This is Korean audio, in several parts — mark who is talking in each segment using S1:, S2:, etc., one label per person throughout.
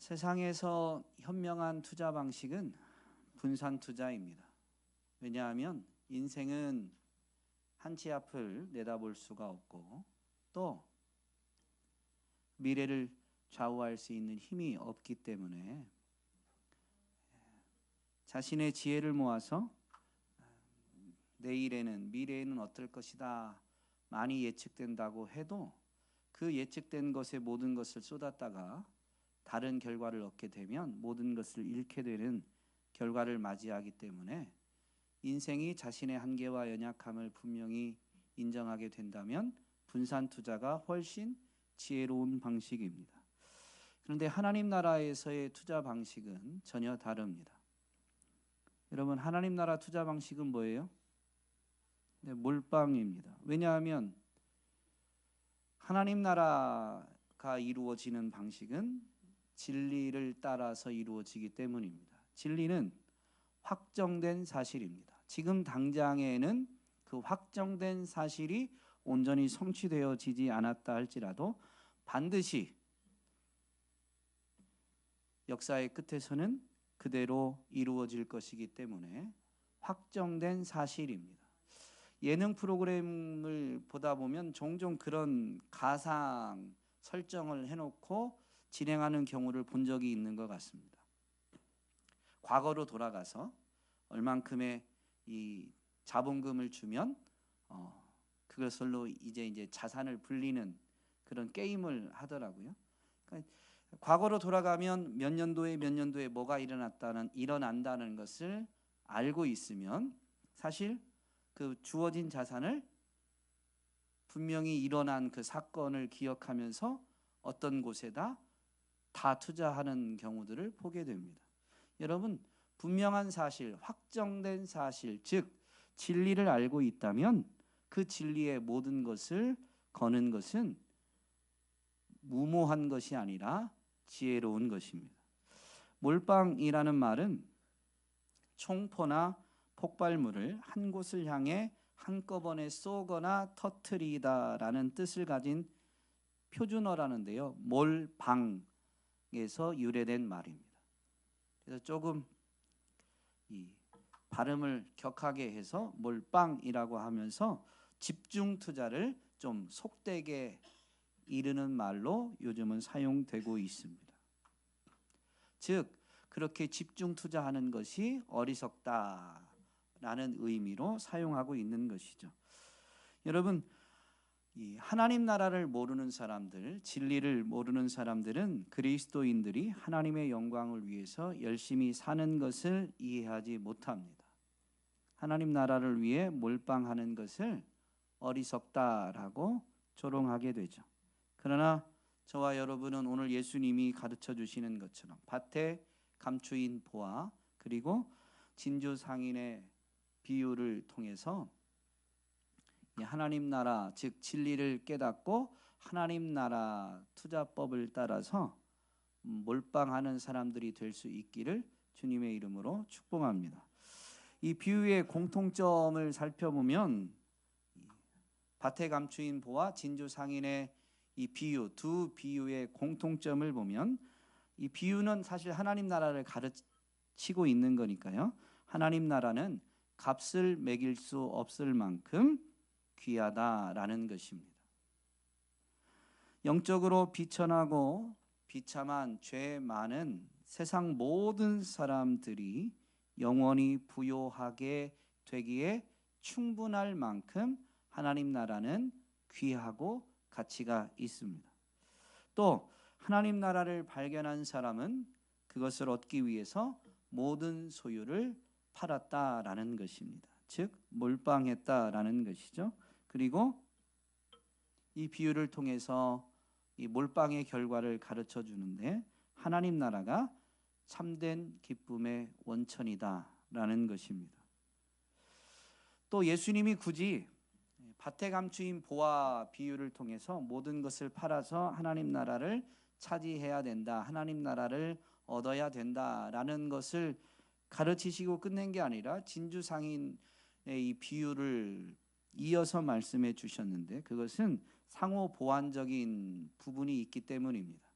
S1: 세상에서 현명한 투자 방식은 분산 투자입니다. 왜냐하면 인생은 한 치 앞을 내다볼 수가 없고 또 미래를 좌우할 수 있는 힘이 없기 때문에 자신의 지혜를 모아서 미래에는 어떨 것이다 많이 예측된다고 해도 그 예측된 것에 모든 것을 쏟았다가 다른 결과를 얻게 되면 모든 것을 잃게 되는 결과를 맞이하기 때문에 인생이 자신의 한계와 연약함을 분명히 인정하게 된다면 분산 투자가 훨씬 지혜로운 방식입니다. 그런데 하나님 나라에서의 투자 방식은 전혀 다릅니다. 여러분, 하나님 나라 투자 방식은 뭐예요? 네, 몰빵입니다. 왜냐하면 하나님 나라가 이루어지는 방식은 진리를 따라서 이루어지기 때문입니다. 진리는 확정된 사실입니다. 지금 당장에는 그 확정된 사실이 온전히 성취되어지지 않았다 할지라도 반드시 역사의 끝에서는 그대로 이루어질 것이기 때문에 확정된 사실입니다. 예능 프로그램을 보다 보면 종종 그런 가상 설정을 해놓고 진행하는 경우를 본 적이 있는 것 같습니다. 과거로 돌아가서 얼만큼의 이 자본금을 주면 그것으로 이제 자산을 불리는 그런 게임을 하더라고요. 그러니까 과거로 돌아가면 몇 년도에 뭐가 일어난다는 것을 알고 있으면 사실 그 주어진 자산을 분명히 일어난 그 사건을 기억하면서 어떤 곳에다 다 투자하는 경우들을 보게 됩니다. 여러분, 분명한 사실, 확정된 사실, 즉 진리를 알고 있다면 그 진리의 모든 것을 거는 것은 무모한 것이 아니라 지혜로운 것입니다. 몰빵이라는 말은 총포나 폭발물을 한 곳을 향해 한꺼번에 쏘거나 터뜨리다라는 뜻을 가진 표준어라는데요. 몰방에서 유래된 말입니다. 그래서 조금 이 발음을 격하게 해서 몰빵이라고 하면서 집중 투자를 좀 속되게 이르는 말로 요즘은 사용되고 있습니다. 즉 그렇게 집중 투자하는 것이 어리석다라는 의미로 사용하고 있는 것이죠. 여러분, 이 하나님 나라를 모르는 사람들, 진리를 모르는 사람들은 그리스도인들이 하나님의 영광을 위해서 열심히 사는 것을 이해하지 못합니다. 하나님 나라를 위해 몰빵하는 것을 어리석다라고 조롱하게 되죠. 그러나 저와 여러분은 오늘 예수님이 가르쳐 주시는 것처럼 밭에 감추인 보화 그리고 진주 상인의 비유를 통해서 하나님 나라 즉 진리를 깨닫고 하나님 나라 투자법을 따라서 몰빵하는 사람들이 될 수 있기를 주님의 이름으로 축복합니다. 이 비유의 공통점을 살펴보면 밭에 감추인 보와 진주 상인의 이 비유 두 비유의 공통점을 보면 이 비유는 사실 하나님 나라를 가르치고 있는 거니까요. 하나님 나라는 값을 매길 수 없을 만큼 귀하다라는 것입니다. 영적으로 비천하고 비참한 죄 많은 세상 모든 사람들이 영원히 부요하게 되기에 충분할 만큼 하나님 나라는 귀하고 가치가 있습니다. 또 하나님 나라를 발견한 사람은 그것을 얻기 위해서 모든 소유를 팔았다라는 것입니다. 즉 몰빵했다라는 것이죠. 그리고 이 비유를 통해서 이 몰빵의 결과를 가르쳐 주는데 하나님 나라가 참된 기쁨의 원천이다라는 것입니다. 또 예수님이 굳이 밭에 감추인 보화 비유를 통해서 모든 것을 팔아서 하나님 나라를 차지해야 된다, 하나님 나라를 얻어야 된다라는 것을 가르치시고 끝낸 게 아니라 진주 상인의 이 비유를 이어서 말씀해 주셨는데 그것은 상호 보완적인 부분이 있기 때문입니다.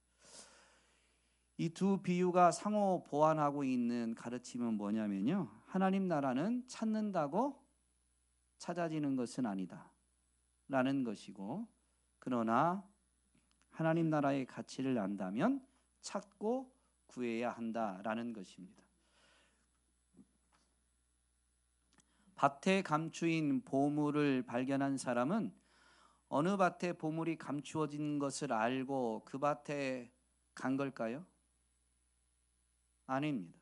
S1: 이 두 비유가 상호 보완하고 있는 가르침은 뭐냐면요, 하나님 나라는 찾는다고 찾아지는 것은 아니다 라는 것이고, 그러나 하나님 나라의 가치를 안다면 찾고 구해야 한다라는 것입니다. 밭에 감추인 보물을 발견한 사람은 어느 밭에 보물이 감추어진 것을 알고 그 밭에 간 걸까요? 아닙니다.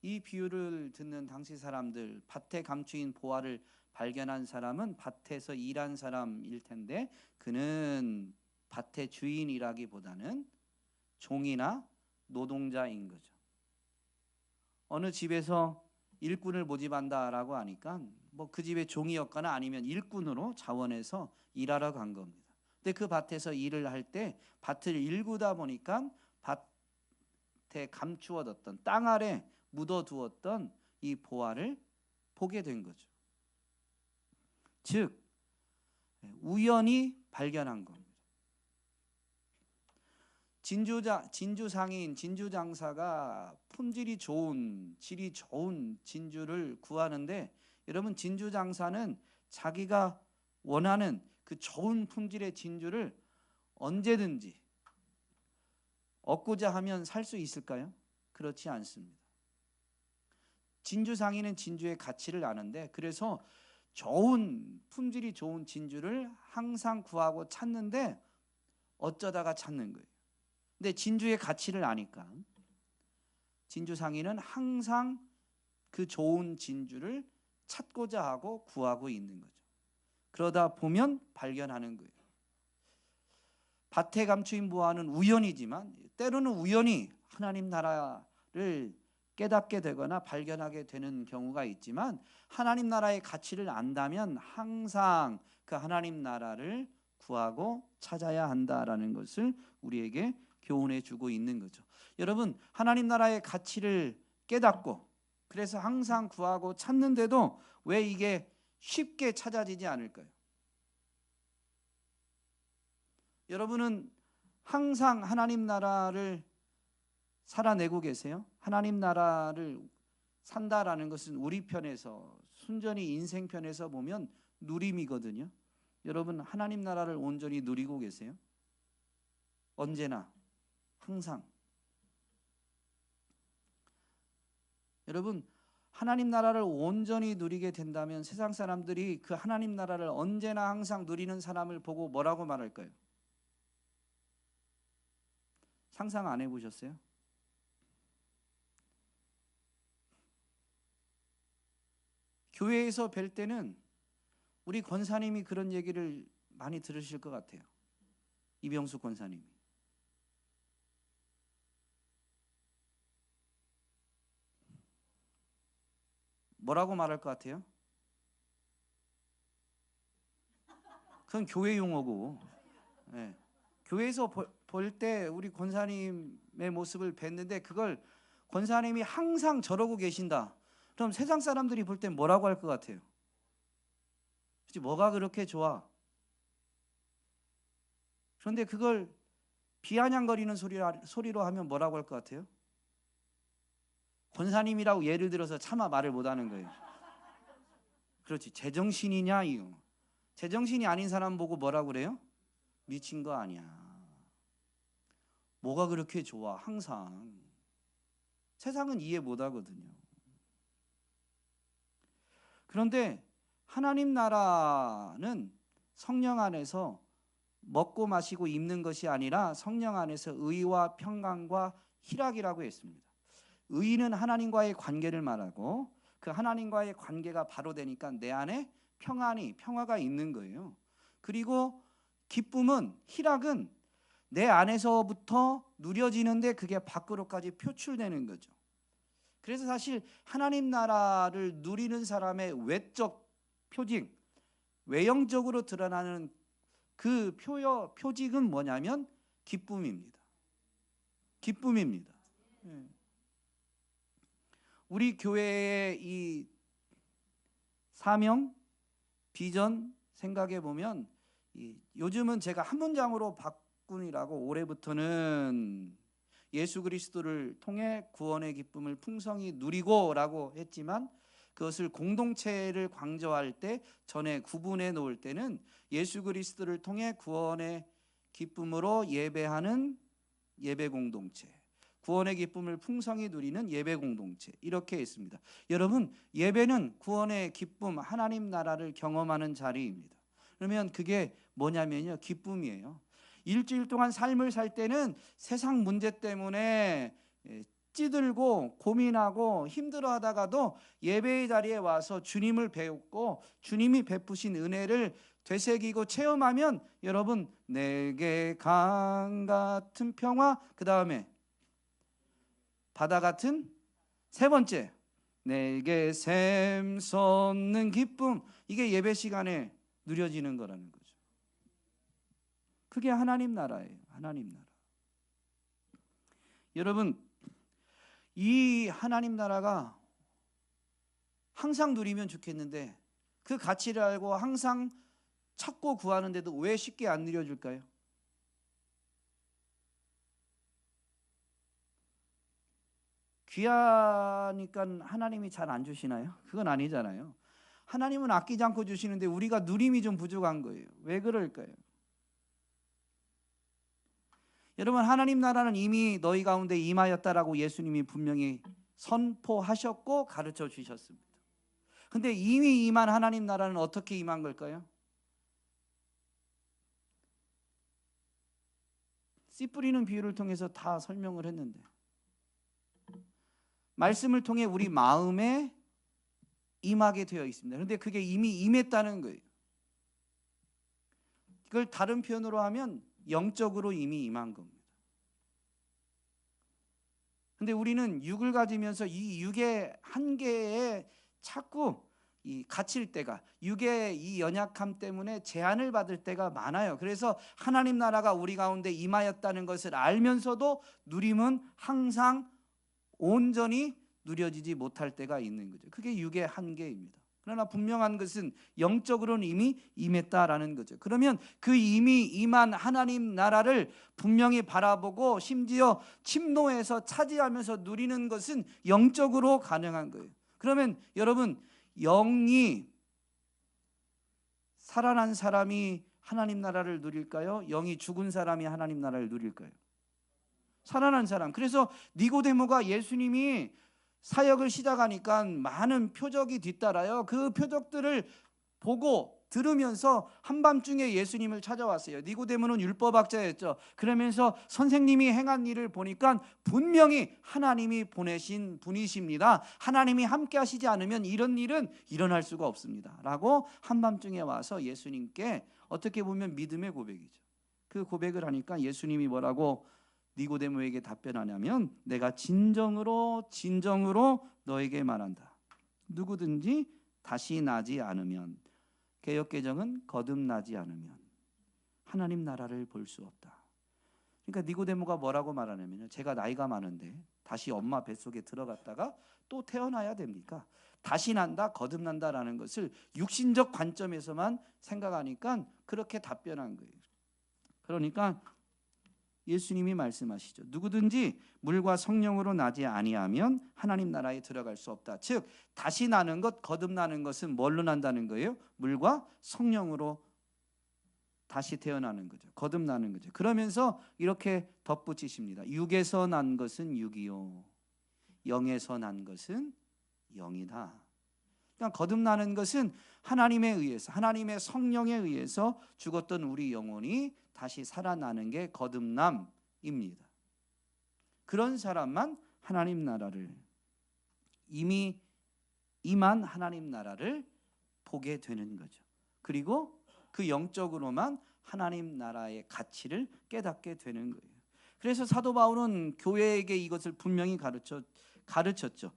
S1: 이 비유를 듣는 당시 사람들, 밭에 감추인 보화를 발견한 사람은 밭에서 일한 사람일 텐데, 그는 밭의 주인이라기보다는 종이나 노동자인 거죠. 어느 집에서 일꾼을 모집한다라고 하니까 뭐 그 집의 종이었거나 아니면 일꾼으로 자원해서 일하러 간 겁니다. 근데 그 밭에서 일을 할 때 밭을 일구다 보니까 밭에 감추어뒀던, 땅 아래 묻어두었던 이 보화를 보게 된 거죠. 즉 우연히 발견한 겁니다. 진주상인, 진주장사가 품질이 좋은, 질이 좋은 진주를 구하는데, 여러분 진주장사는 자기가 원하는 그 좋은 품질의 진주를 언제든지 얻고자 하면 살 수 있을까요? 그렇지 않습니다. 진주상인은 진주의 가치를 아는데, 그래서 좋은, 품질이 좋은 진주를 항상 구하고 찾는데 어쩌다가 찾는 거예요. 근데 진주의 가치를 아니까 진주상인은 항상 그 좋은 진주를 찾고자 하고 구하고 있는 거죠. 그러다 보면 발견하는 거예요. 밭에 감추인 보화는 우연이지만 때로는 우연히 하나님 나라를 깨닫게 되거나 발견하게 되는 경우가 있지만, 하나님 나라의 가치를 안다면 항상 그 하나님 나라를 구하고 찾아야 한다라는 것을 우리에게 교훈해 주고 있는 거죠. 여러분, 하나님 나라의 가치를 깨닫고 그래서 항상 구하고 찾는데도 왜 이게 쉽게 찾아지지 않을까요? 여러분은 항상 하나님 나라를 살아내고 계세요? 하나님 나라를 산다라는 것은 우리 편에서, 순전히 인생 편에서 보면 누림이거든요. 여러분 하나님 나라를 온전히 누리고 계세요? 언제나, 항상. 여러분 하나님 나라를 온전히 누리게 된다면 세상 사람들이 그 하나님 나라를 언제나 항상 누리는 사람을 보고 뭐라고 말할까요? 상상 안 해보셨어요? 교회에서 뵐 때는 우리 권사님이 그런 얘기를 많이 들으실 것 같아요. 이병수 권사님이. 뭐라고 말할 것 같아요? 그건 교회 용어고, 네. 교회에서 볼 때 우리 권사님의 모습을 뵀는데 그걸 권사님이 항상 저러고 계신다. 그럼 세상 사람들이 볼 때 뭐라고 할 것 같아요? 뭐가 그렇게 좋아? 그런데 그걸 비아냥거리는 소리로 하면 뭐라고 할 것 같아요? 권사님이라고 예를 들어서 차마 말을 못하는 거예요. 그렇지, 제정신이냐 이거. 제정신이 아닌 사람 보고 뭐라고 그래요? 미친 거 아니야. 뭐가 그렇게 좋아? 항상. 세상은 이해 못하거든요. 그런데 하나님 나라는 성령 안에서 먹고 마시고 입는 것이 아니라 성령 안에서 의와 평강과 희락이라고 했습니다. 의는 하나님과의 관계를 말하고, 그 하나님과의 관계가 바로 되니까 내 안에 평화가 있는 거예요. 그리고 기쁨은, 희락은 내 안에서부터 누려지는데 그게 밖으로까지 표출되는 거죠. 그래서 사실 하나님 나라를 누리는 사람의 외적 표징, 외형적으로 드러나는 그 표징은 뭐냐면 기쁨입니다. 기쁨입니다. 우리 교회의 이 사명, 비전 생각해 보면, 요즘은 제가 한 문장으로 바꾼이라고, 올해부터는 예수 그리스도를 통해 구원의 기쁨을 풍성히 누리고라고 했지만 그것을 공동체를 강조할 때 전에 구분해 놓을 때는 예수 그리스도를 통해 구원의 기쁨으로 예배하는 예배 공동체, 구원의 기쁨을 풍성히 누리는 예배 공동체, 이렇게 했습니다. 여러분, 예배는 구원의 기쁨, 하나님 나라를 경험하는 자리입니다. 그러면 그게 뭐냐면요, 기쁨이에요. 일주일 동안 삶을 살 때는 세상 문제 때문에 찌들고 고민하고 힘들어하다가도 예배의 자리에 와서 주님을 배웠고 주님이 베푸신 은혜를 되새기고 체험하면 여러분, 내게 강 같은 평화, 그 다음에 바다 같은, 세 번째 내게 샘솟는 기쁨, 이게 예배 시간에 누려지는 거라는 거죠. 그게 하나님 나라예요. 하나님 나라. 여러분, 이 하나님 나라가 항상 누리면 좋겠는데 그 가치를 알고 항상 찾고 구하는데도 왜 쉽게 안 누려줄까요? 귀하니까 하나님이 잘 안 주시나요? 그건 아니잖아요. 하나님은 아끼지 않고 주시는데 우리가 누림이 좀 부족한 거예요. 왜 그럴까요? 여러분, 하나님 나라는 이미 너희 가운데 임하였다라고 예수님이 분명히 선포하셨고 가르쳐 주셨습니다. 근데 이미 임한 하나님 나라는 어떻게 임한 걸까요? 씨 뿌리는 비유를 통해서 다 설명을 했는데, 말씀을 통해 우리 마음에 임하게 되어 있습니다. 그런데 그게 이미 임했다는 거예요. 이걸 다른 표현으로 하면 영적으로 이미 임한 겁니다. 근데 우리는 육을 가지면서 이 육의 한계에 자꾸 갇힐 때가, 육의 이 연약함 때문에 제한을 받을 때가 많아요. 그래서 하나님 나라가 우리 가운데 임하였다는 것을 알면서도 누림은 항상 온전히 누려지지 못할 때가 있는 거죠. 그게 육의 한계입니다. 그러나 분명한 것은 영적으로는 이미 임했다라는 거죠. 그러면 그 이미 임한 하나님 나라를 분명히 바라보고 심지어 침노해서 차지하면서 누리는 것은 영적으로 가능한 거예요. 그러면 여러분, 영이 살아난 사람이 하나님 나라를 누릴까요? 영이 죽은 사람이 하나님 나라를 누릴까요? 살아난 사람. 그래서 니고데모가 예수님이 사역을 시작하니까 많은 표적이 뒤따라요. 그 표적들을 보고 들으면서 한밤중에 예수님을 찾아왔어요. 니고데모는 율법학자였죠. 그러면서 선생님이 행한 일을 보니까 분명히 하나님이 보내신 분이십니다. 하나님이 함께 하시지 않으면 이런 일은 일어날 수가 없습니다 라고 한밤중에 와서 예수님께, 어떻게 보면 믿음의 고백이죠. 그 고백을 하니까 예수님이 뭐라고 니고데모에게 답변하냐면, 내가 진정으로 너에게 말한다. 누구든지 다시 나지 않으면, 개역개정은 거듭나지 않으면 하나님 나라를 볼 수 없다. 그러니까 니고데모가 뭐라고 말하냐면요, 제가 나이가 많은데 다시 엄마 뱃속에 들어갔다가 또 태어나야 됩니까? 다시 난다, 거듭난다라는 것을 육신적 관점에서만 생각하니까 그렇게 답변한 거예요. 그러니까 예수님이 말씀하시죠. 누구든지 물과 성령으로 나지 아니하면 하나님 나라에 들어갈 수 없다. 즉 다시 나는 것, 거듭나는 것은 뭘로 난다는 거예요? 물과 성령으로 다시 태어나는 거죠. 거듭나는 거죠. 그러면서 이렇게 덧붙이십니다. 육에서 난 것은 육이요, 영에서 난 것은 영이다. 그러니까 거듭나는 것은 하나님에 의해서, 하나님의 성령에 의해서 죽었던 우리 영혼이 다시 살아나는 게 거듭남입니다. 그런 사람만 하나님 나라를, 이미 임한 하나님 나라를 보게 되는 거죠. 그리고 그 영적으로만 하나님 나라의 가치를 깨닫게 되는 거예요. 그래서 사도 바울은 교회에게 이것을 분명히 가르쳤죠.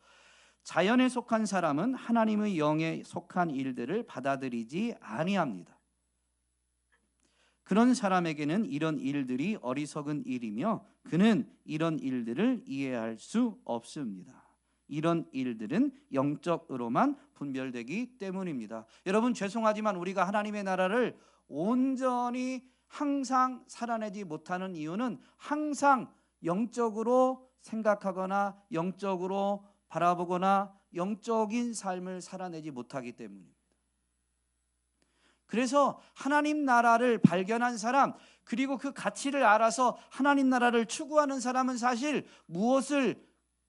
S1: 자연에 속한 사람은 하나님의 영에 속한 일들을 받아들이지 아니합니다. 그런 사람에게는 이런 일들이 어리석은 일이며 그는 이런 일들을 이해할 수 없습니다. 이런 일들은 영적으로만 분별되기 때문입니다. 여러분, 죄송하지만 우리가 하나님의 나라를 온전히 항상 살아내지 못하는 이유는 항상 영적으로 생각하거나 영적으로 바라보거나 영적인 삶을 살아내지 못하기 때문입니다. 그래서 하나님 나라를 발견한 사람, 그리고 그 가치를 알아서 하나님 나라를 추구하는 사람은 사실 무엇을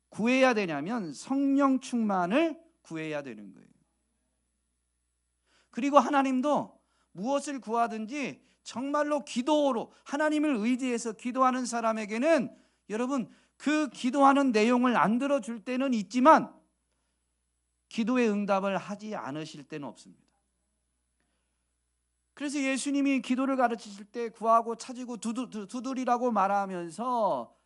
S1: 구해야 되냐면 성령 충만을 구해야 되는 거예요. 그리고 하나님도 무엇을 구하든지 정말로 기도로 하나님을 의지해서 기도하는 사람에게는 여러분 그 기도하는 내용을 안 들어줄 때는 있지만 기도의 응답을 하지 않으실 때는 없습니다. 그래서 예수님이 기도를 가르치실 때 구하고 찾으고 두드리라고 말하면서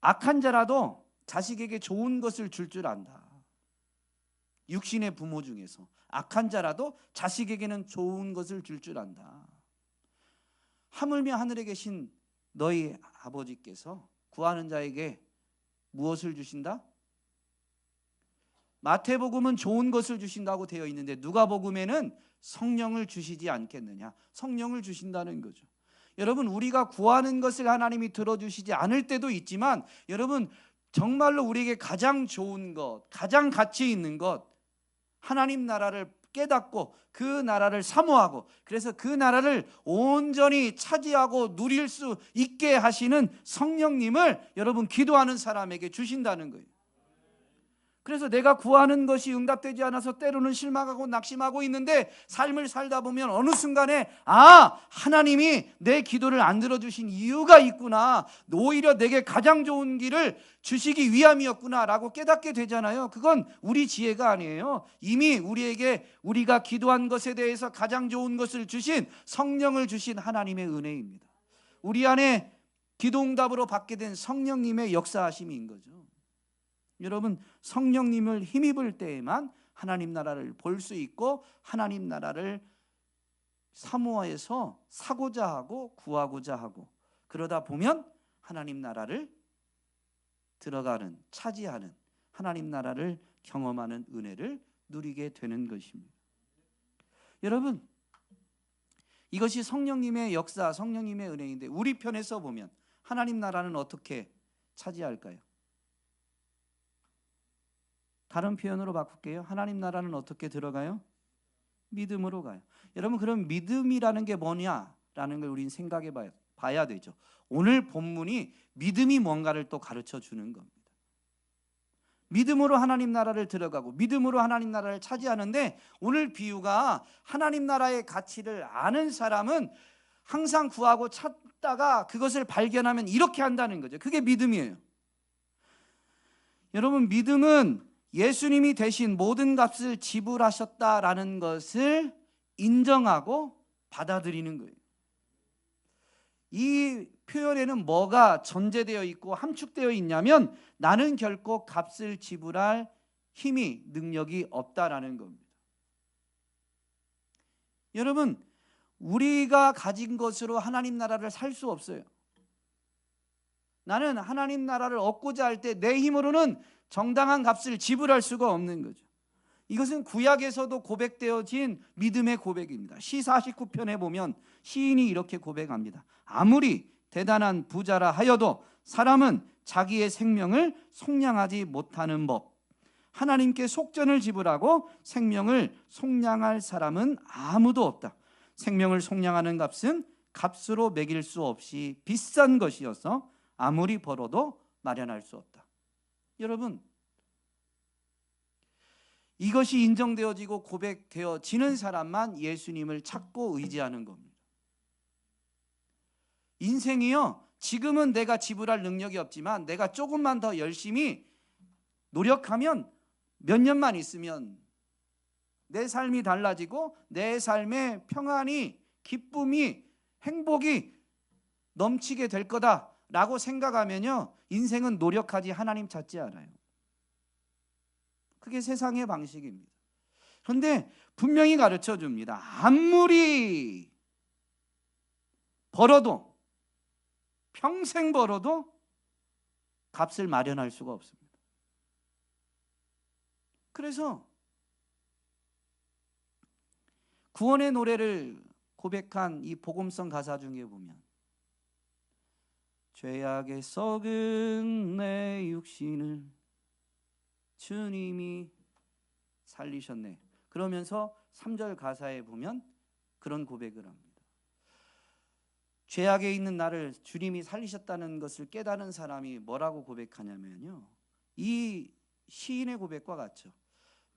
S1: 악한 자라도 자식에게 좋은 것을 줄 안다. 육신의 부모 중에서 악한 자라도 자식에게는 좋은 것을 줄 안다. 하물며 하늘에 계신 너희 아버지께서 구하는 자에게 무엇을 주신다? 마태복음은 좋은 것을 주신다고 되어 있는데 누가복음에는 성령을 주시지 않겠느냐? 성령을 주신다는 거죠. 여러분 우리가 구하는 것을 하나님이 들어주시지 않을 때도 있지만 여러분 정말로 우리에게 가장 좋은 것, 가장 가치 있는 것, 하나님 나라를 깨닫고 그 나라를 사모하고 그래서 그 나라를 온전히 차지하고 누릴 수 있게 하시는 성령님을 여러분 기도하는 사람에게 주신다는 거예요. 그래서 내가 구하는 것이 응답되지 않아서 때로는 실망하고 낙심하고 있는데 삶을 살다 보면 어느 순간에 하나님이 내 기도를 안 들어주신 이유가 있구나, 오히려 내게 가장 좋은 길을 주시기 위함이었구나 라고 깨닫게 되잖아요. 그건 우리 지혜가 아니에요. 이미 우리에게 우리가 기도한 것에 대해서 가장 좋은 것을 주신 성령을 주신 하나님의 은혜입니다. 우리 안에 기도 응답으로 받게 된 성령님의 역사하심인 거죠. 여러분 성령님을 힘입을 때에만 하나님 나라를 볼 수 있고 하나님 나라를 사모해서 사고자 하고 구하고자 하고 그러다 보면 하나님 나라를 들어가는 차지하는 하나님 나라를 경험하는 은혜를 누리게 되는 것입니다. 여러분 이것이 성령님의 역사, 성령님의 은혜인데 우리 편에서 보면 하나님 나라는 어떻게 차지할까요? 다른 표현으로 바꿀게요. 하나님 나라는 어떻게 들어가요? 믿음으로 가요. 여러분 그럼 믿음이라는 게 뭐냐라는 걸 우리는 생각해 봐야 되죠. 오늘 본문이 믿음이 뭔가를 또 가르쳐 주는 겁니다. 믿음으로 하나님 나라를 들어가고 믿음으로 하나님 나라를 차지하는데 오늘 비유가 하나님 나라의 가치를 아는 사람은 항상 구하고 찾다가 그것을 발견하면 이렇게 한다는 거죠. 그게 믿음이에요. 여러분 믿음은 예수님이 대신 모든 값을 지불하셨다라는 것을 인정하고 받아들이는 거예요. 이 표현에는 뭐가 전제되어 있고 함축되어 있냐면 나는 결코 값을 지불할 힘이 능력이 없다라는 겁니다. 여러분 우리가 가진 것으로 하나님 나라를 살 수 없어요. 나는 하나님 나라를 얻고자 할 때 내 힘으로는 정당한 값을 지불할 수가 없는 거죠. 이것은 구약에서도 고백되어진 믿음의 고백입니다. 시 49편에 보면 시인이 이렇게 고백합니다. 아무리 대단한 부자라 하여도 사람은 자기의 생명을 속량하지 못하는 법. 하나님께 속전을 지불하고 생명을 속량할 사람은 아무도 없다. 생명을 속량하는 값은 값으로 매길 수 없이 비싼 것이어서 아무리 벌어도 마련할 수 없다. 여러분 이것이 인정되어지고 고백되어지는 사람만 예수님을 찾고 의지하는 겁니다. 인생이요 지금은 내가 지불할 능력이 없지만 내가 조금만 더 열심히 노력하면 몇 년만 있으면 내 삶이 달라지고 내 삶에 평안이, 기쁨이, 행복이 넘치게 될 거다라고 생각하면요 인생은 노력하지 하나님 찾지 않아요. 그게 세상의 방식입니다. 그런데 분명히 가르쳐 줍니다. 아무리 벌어도 평생 벌어도 값을 마련할 수가 없습니다. 그래서 구원의 노래를 고백한 이 복음성 가사 중에 보면 죄악에 썩은 내 육신을 주님이 살리셨네. 그러면서 3절 가사에 보면 그런 고백을 합니다. 죄악에 있는 나를 주님이 살리셨다는 것을 깨달은 사람이 뭐라고 고백하냐면요, 이 시인의 고백과 같죠.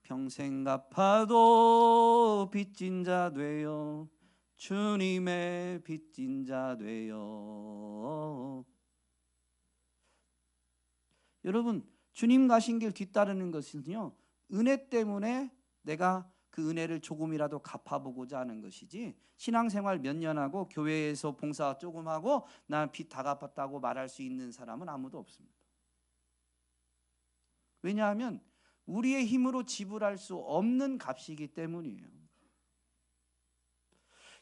S1: 평생 갚아도 빚진 자 되어 주님의 빚진 자 되어. 여러분, 주님 가신 길 뒤따르는 것은요, 은혜 때문에 내가 그 은혜를 조금이라도 갚아보고자 하는 것이지, 신앙생활 몇 년 하고 교회에서 봉사 조금 하고 난 빚 다 갚았다고 말할 수 있는 사람은 아무도 없습니다. 왜냐하면 우리의 힘으로 지불할 수 없는 값이기 때문이에요.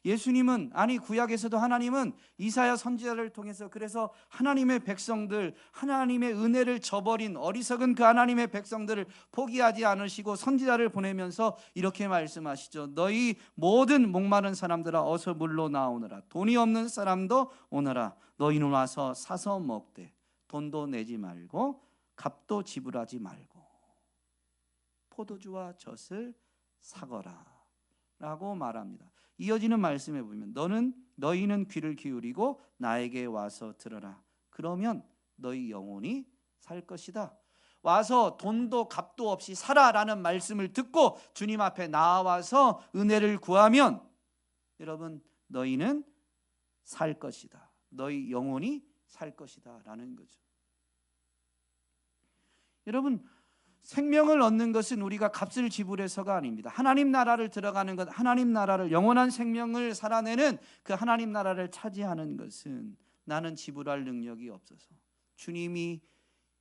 S1: 예수님은, 아니 구약에서도 하나님은 이사야 선지자를 통해서 그래서 하나님의 백성들, 하나님의 은혜를 저버린 어리석은 그 하나님의 백성들을 포기하지 않으시고 선지자를 보내면서 이렇게 말씀하시죠. 너희 모든 목마른 사람들아 어서 물로 나오너라. 돈이 없는 사람도 오너라. 너희는 와서 사서 먹되 돈도 내지 말고 값도 지불하지 말고 포도주와 젖을 사거라 라고 말합니다. 이어지는 말씀에 보면 너희는 귀를 기울이고 나에게 와서 들어라. 그러면 너희 영혼이 살 것이다. 와서 돈도 값도 없이 살아라는 말씀을 듣고 주님 앞에 나와서 은혜를 구하면 여러분 너희는 살 것이다. 너희 영혼이 살 것이다 라는 거죠. 여러분, 생명을 얻는 것은 우리가 값을 지불해서가 아닙니다. 하나님 나라를 들어가는 것, 하나님 나라를, 영원한 생명을 살아내는 그 하나님 나라를 차지하는 것은 나는 지불할 능력이 없어서 주님이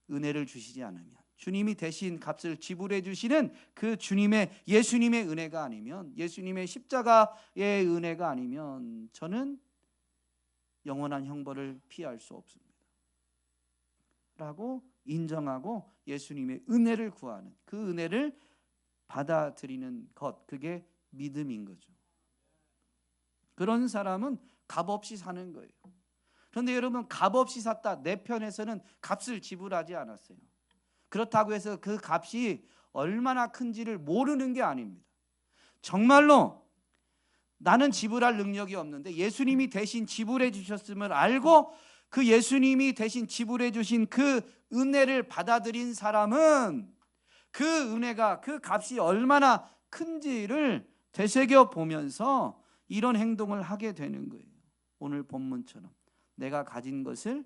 S1: 은혜를 주시지 않으면, 주님이 대신 값을 지불해 주시는 그 주님의, 예수님의 은혜가 아니면, 예수님의 십자가의 은혜가 아니면 저는 영원한 형벌을 피할 수 없습니다 라고 인정하고 예수님의 은혜를 구하는, 그 은혜를 받아들이는 것, 그게 믿음인 거죠. 그런 사람은 값없이 사는 거예요. 그런데 여러분, 값없이 샀다, 내 편에서는 값을 지불하지 않았어요. 그렇다고 해서 그 값이 얼마나 큰지를 모르는 게 아닙니다. 정말로 나는 지불할 능력이 없는데 예수님이 대신 지불해 주셨음을 알고 그 예수님이 대신 지불해 주신 그 은혜를 받아들인 사람은 그 은혜가, 그 값이 얼마나 큰지를 되새겨 보면서 이런 행동을 하게 되는 거예요. 오늘 본문처럼 내가 가진 것을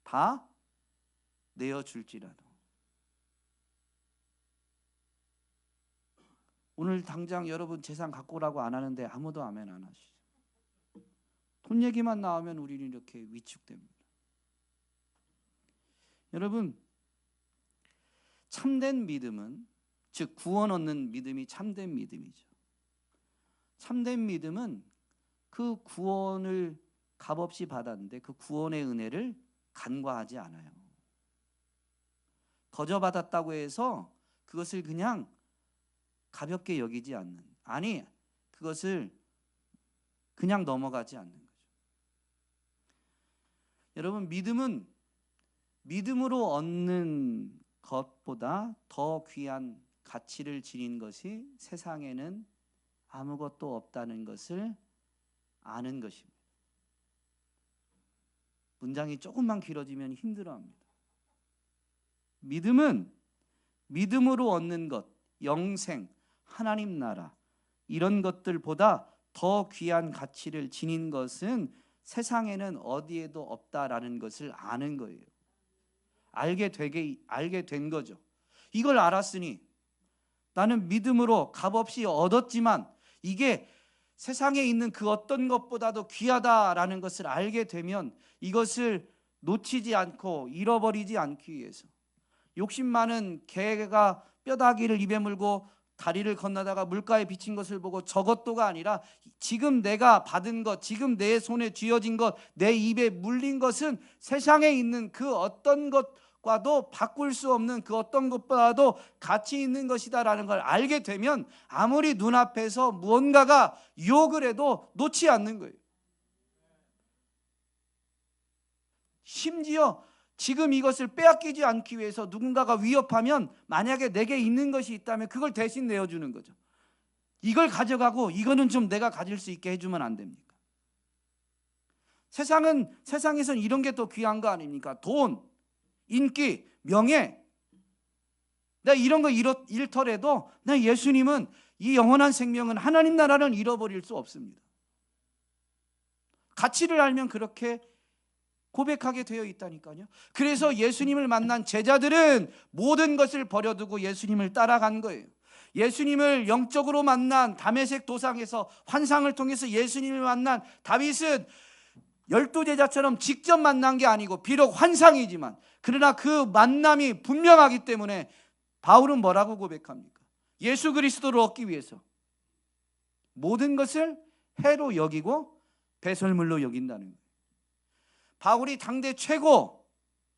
S1: 다 내어줄지라도. 오늘 당장 여러분 재산 갖고 오라고 안 하는데 아무도 아멘 안 하시죠. 돈 얘기만 나오면 우리는 이렇게 위축됩니다. 여러분, 참된 믿음은, 즉 구원 얻는 믿음이 참된 믿음이죠. 참된 믿음은 그 구원을 값없이 받았는데 그 구원의 은혜를 간과하지 않아요. 거저 받았다고 해서 그것을 그냥 가볍게 여기지 않는, 아니 그것을 그냥 넘어가지 않는 거죠. 여러분, 믿음은 믿음으로 얻는 것보다 더 귀한 가치를 지닌 것이 세상에는 아무것도 없다는 것을 아는 것입니다. 문장이 조금만 길어지면 힘들어합니다. 믿음은 믿음으로 얻는 것, 영생, 하나님 나라, 이런 것들보다 더 귀한 가치를 지닌 것은 세상에는 어디에도 없다라는 것을 아는 거예요. 알게 된 거죠. 이걸 알았으니 나는 믿음으로 값없이 얻었지만 이게 세상에 있는 그 어떤 것보다도 귀하다라는 것을 알게 되면 이것을 놓치지 않고 잃어버리지 않기 위해서, 욕심 많은 개가 뼈다귀를 입에 물고 다리를 건너다가 물가에 비친 것을 보고 저것도가 아니라 지금 내가 받은 것, 지금 내 손에 쥐어진 것, 내 입에 물린 것은 세상에 있는 그 어떤 것과도 바꿀 수 없는, 그 어떤 것보다도 가치 있는 것이다라는 걸 알게 되면 아무리 눈앞에서 무언가가 유혹을 해도 놓지 않는 거예요. 심지어 지금 이것을 빼앗기지 않기 위해서 누군가가 위협하면 만약에 내게 있는 것이 있다면 그걸 대신 내어주는 거죠. 이걸 가져가고 이거는 좀 내가 가질 수 있게 해주면 안 됩니까? 세상에선 이런 게 더 귀한 거 아닙니까? 돈, 인기, 명예. 나 이런 거 잃더라도 나 예수님은 이 영원한 생명은 하나님 나라는 잃어버릴 수 없습니다. 가치를 알면 그렇게 고백하게 되어 있다니까요. 그래서 예수님을 만난 제자들은 모든 것을 버려두고 예수님을 따라간 거예요. 예수님을 영적으로 만난 다메섹 도상에서 환상을 통해서 예수님을 만난 다윗은 12제자처럼 직접 만난 게 아니고 비록 환상이지만 그러나 그 만남이 분명하기 때문에 바울은 뭐라고 고백합니까? 예수 그리스도를 얻기 위해서 모든 것을 해로 여기고 배설물로 여긴다는 거예요. 바울이 당대 최고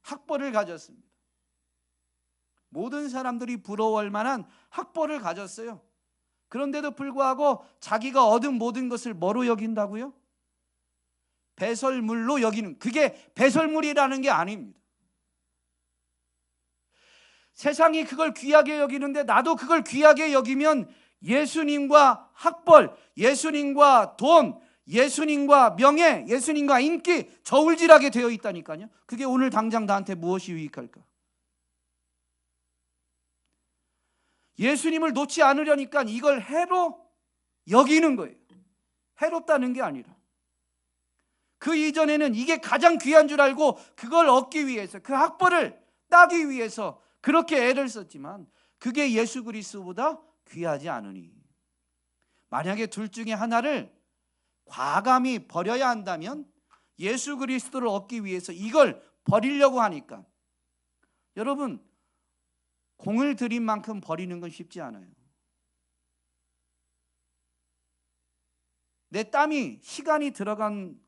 S1: 학벌을 가졌습니다. 모든 사람들이 부러워할 만한 학벌을 가졌어요. 그런데도 불구하고 자기가 얻은 모든 것을 뭐로 여긴다고요? 배설물로 여기는, 그게 배설물이라는 게 아닙니다. 세상이 그걸 귀하게 여기는데 나도 그걸 귀하게 여기면 예수님과 학벌, 예수님과 돈, 예수님과 명예, 예수님과 인기 저울질하게 되어 있다니까요. 그게 오늘 당장 나한테 무엇이 유익할까? 예수님을 놓지 않으려니까 이걸 해로 여기는 거예요. 해롭다는 게 아니라 그 이전에는 이게 가장 귀한 줄 알고 그걸 얻기 위해서, 그 학벌을 따기 위해서 그렇게 애를 썼지만 그게 예수 그리스도보다 귀하지 않으니, 만약에 둘 중에 하나를 과감히 버려야 한다면 예수 그리스도를 얻기 위해서 이걸 버리려고 하니까, 여러분 공을 들인 만큼 버리는 건 쉽지 않아요. 내 땀이, 시간이 들어간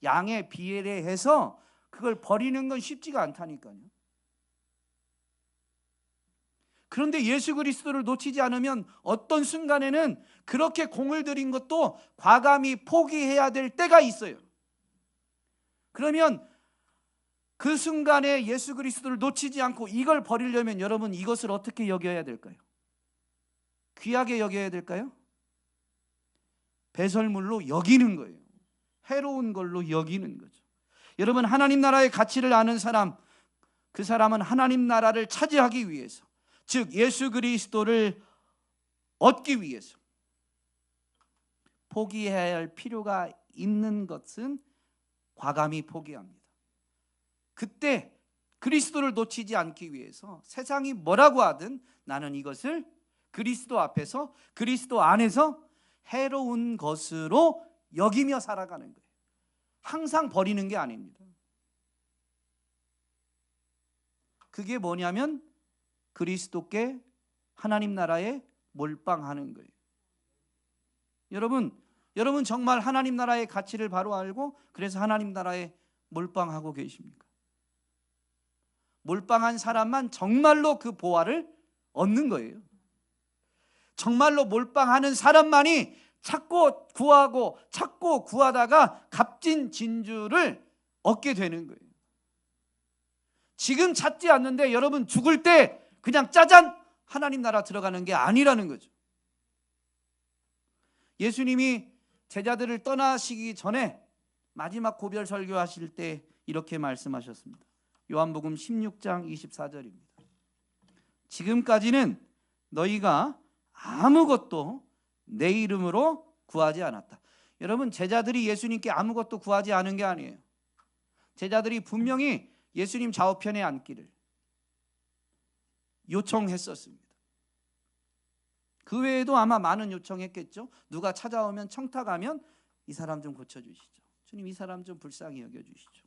S1: 양에 비례해서 그걸 버리는 건 쉽지가 않다니까요. 그런데 예수 그리스도를 놓치지 않으면 어떤 순간에는 그렇게 공을 들인 것도 과감히 포기해야 될 때가 있어요. 그러면 그 순간에 예수 그리스도를 놓치지 않고 이걸 버리려면 여러분 이것을 어떻게 여겨야 될까요? 귀하게 여겨야 될까요? 배설물로 여기는 거예요. 해로운 걸로 여기는 거죠. 여러분, 하나님 나라의 가치를 아는 사람, 그 사람은 하나님 나라를 차지하기 위해서, 즉 예수 그리스도를 얻기 위해서 포기해야 할 필요가 있는 것은 과감히 포기합니다. 그때 그리스도를 놓치지 않기 위해서 세상이 뭐라고 하든 나는 이것을 그리스도 앞에서, 그리스도 안에서 해로운 것으로 여기며 살아가는 거예요. 항상 버리는 게 아닙니다. 그게 뭐냐면 그리스도께, 하나님 나라에 몰빵하는 거예요. 여러분 정말 하나님 나라의 가치를 바로 알고 그래서 하나님 나라에 몰빵하고 계십니까? 몰빵한 사람만 정말로 그 보화를 얻는 거예요. 정말로 몰빵하는 사람만이 찾고 구하고 찾고 구하다가 값진 진주를 얻게 되는 거예요. 지금 찾지 않는데 여러분 죽을 때 그냥 짜잔 하나님 나라 들어가는 게 아니라는 거죠. 예수님이 제자들을 떠나시기 전에 마지막 고별 설교하실 때 이렇게 말씀하셨습니다. 요한복음 16장 24절입니다. 지금까지는 너희가 아무것도 내 이름으로 구하지 않았다. 여러분, 제자들이 예수님께 아무것도 구하지 않은 게 아니에요. 제자들이 분명히 예수님 좌우편에 앉기를 요청했었습니다. 그 외에도 아마 많은 요청했겠죠. 누가 찾아오면 청탁하면 이 사람 좀 고쳐주시죠. 주님, 이 사람 좀 불쌍히 여겨주시죠.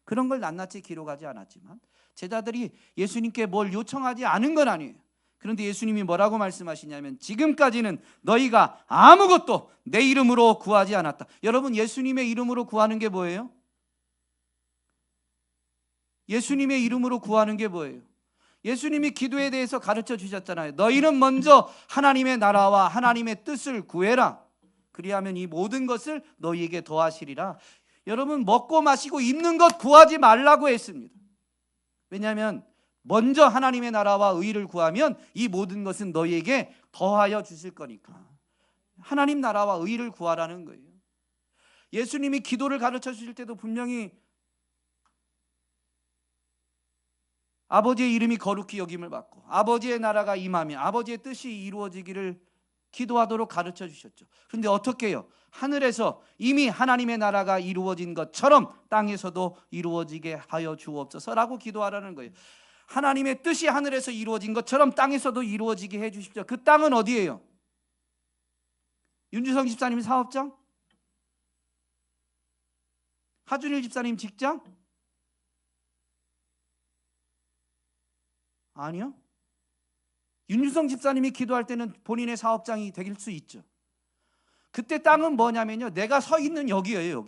S1: 그런 걸 낱낱이 기록하지 않았지만 제자들이 예수님께 뭘 요청하지 않은 건 아니에요. 그런데 예수님이 뭐라고 말씀하시냐면 지금까지는 너희가 아무것도 내 이름으로 구하지 않았다. 여러분, 예수님의 이름으로 구하는 게 뭐예요? 예수님의 이름으로 구하는 게 뭐예요? 예수님이 기도에 대해서 가르쳐 주셨잖아요. 너희는 먼저 하나님의 나라와 하나님의 뜻을 구해라. 그리하면 이 모든 것을 너희에게 더하시리라. 여러분 먹고 마시고 입는 것 구하지 말라고 했습니다. 왜냐하면 먼저 하나님의 나라와 의를 구하면 이 모든 것은 너희에게 더하여 주실 거니까. 하나님 나라와 의를 구하라는 거예요. 예수님이 기도를 가르쳐 주실 때도 분명히 아버지의 이름이 거룩히 여김을 받고 아버지의 나라가 임하며 아버지의 뜻이 이루어지기를 기도하도록 가르쳐 주셨죠. 그런데 어떻게 해요? 하늘에서 이미 하나님의 나라가 이루어진 것처럼 땅에서도 이루어지게 하여 주옵소서라고 기도하라는 거예요. 하나님의 뜻이 하늘에서 이루어진 것처럼 땅에서도 이루어지게 해 주십시오. 그 땅은 어디예요? 윤주성 집사님 사업장? 하준일 집사님 직장? 아니요. 윤주성 집사님이 기도할 때는 본인의 사업장이 될 수 있죠. 그때 땅은 뭐냐면요, 내가 서 있는 여기예요.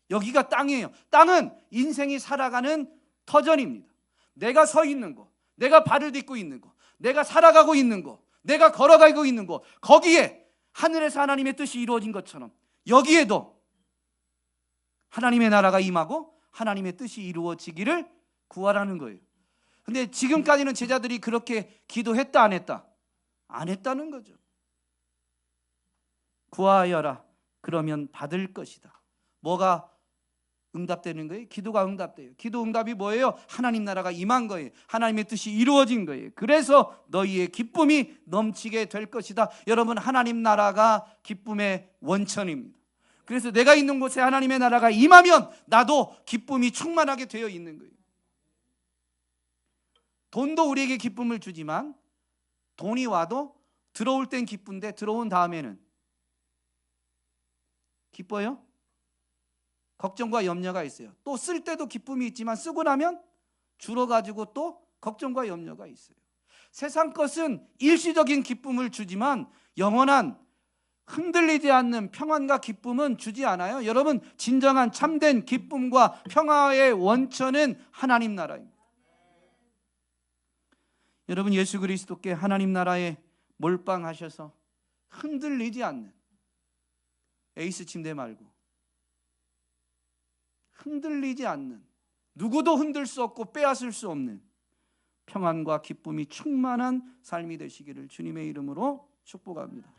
S1: 여기가 땅이에요. 땅은 인생이 살아가는 터전입니다. 내가 서 있는 거, 내가 발을 딛고 있는 거, 내가 살아가고 있는 거, 내가 걸어가고 있는 거, 거기에 하늘에서 하나님의 뜻이 이루어진 것처럼 여기에도 하나님의 나라가 임하고 하나님의 뜻이 이루어지기를 구하라는 거예요. 근데 지금까지는 제자들이 그렇게 기도했다 안 했다? 안 했다는 거죠. 구하여라, 그러면 받을 것이다. 뭐가 응답되는 거예요? 기도가 응답돼요. 기도 응답이 뭐예요? 하나님 나라가 임한 거예요. 하나님의 뜻이 이루어진 거예요. 그래서 너희의 기쁨이 넘치게 될 것이다. 여러분, 하나님 나라가 기쁨의 원천입니다. 그래서 내가 있는 곳에 하나님의 나라가 임하면 나도 기쁨이 충만하게 되어 있는 거예요. 돈도 우리에게 기쁨을 주지만 돈이 와도 들어올 땐 기쁜데 들어온 다음에는 기뻐요? 걱정과 염려가 있어요. 또 쓸 때도 기쁨이 있지만 쓰고 나면 줄어가지고 또 걱정과 염려가 있어요. 세상 것은 일시적인 기쁨을 주지만 영원한 흔들리지 않는 평안과 기쁨은 주지 않아요. 여러분, 진정한 참된 기쁨과 평화의 원천은 하나님 나라입니다. 여러분, 예수 그리스도께 하나님 나라에 몰빵하셔서 흔들리지 않는, 에이스 침대 말고 흔들리지 않는, 누구도 흔들 수 없고 빼앗을 수 없는 평안과 기쁨이 충만한 삶이 되시기를 주님의 이름으로 축복합니다.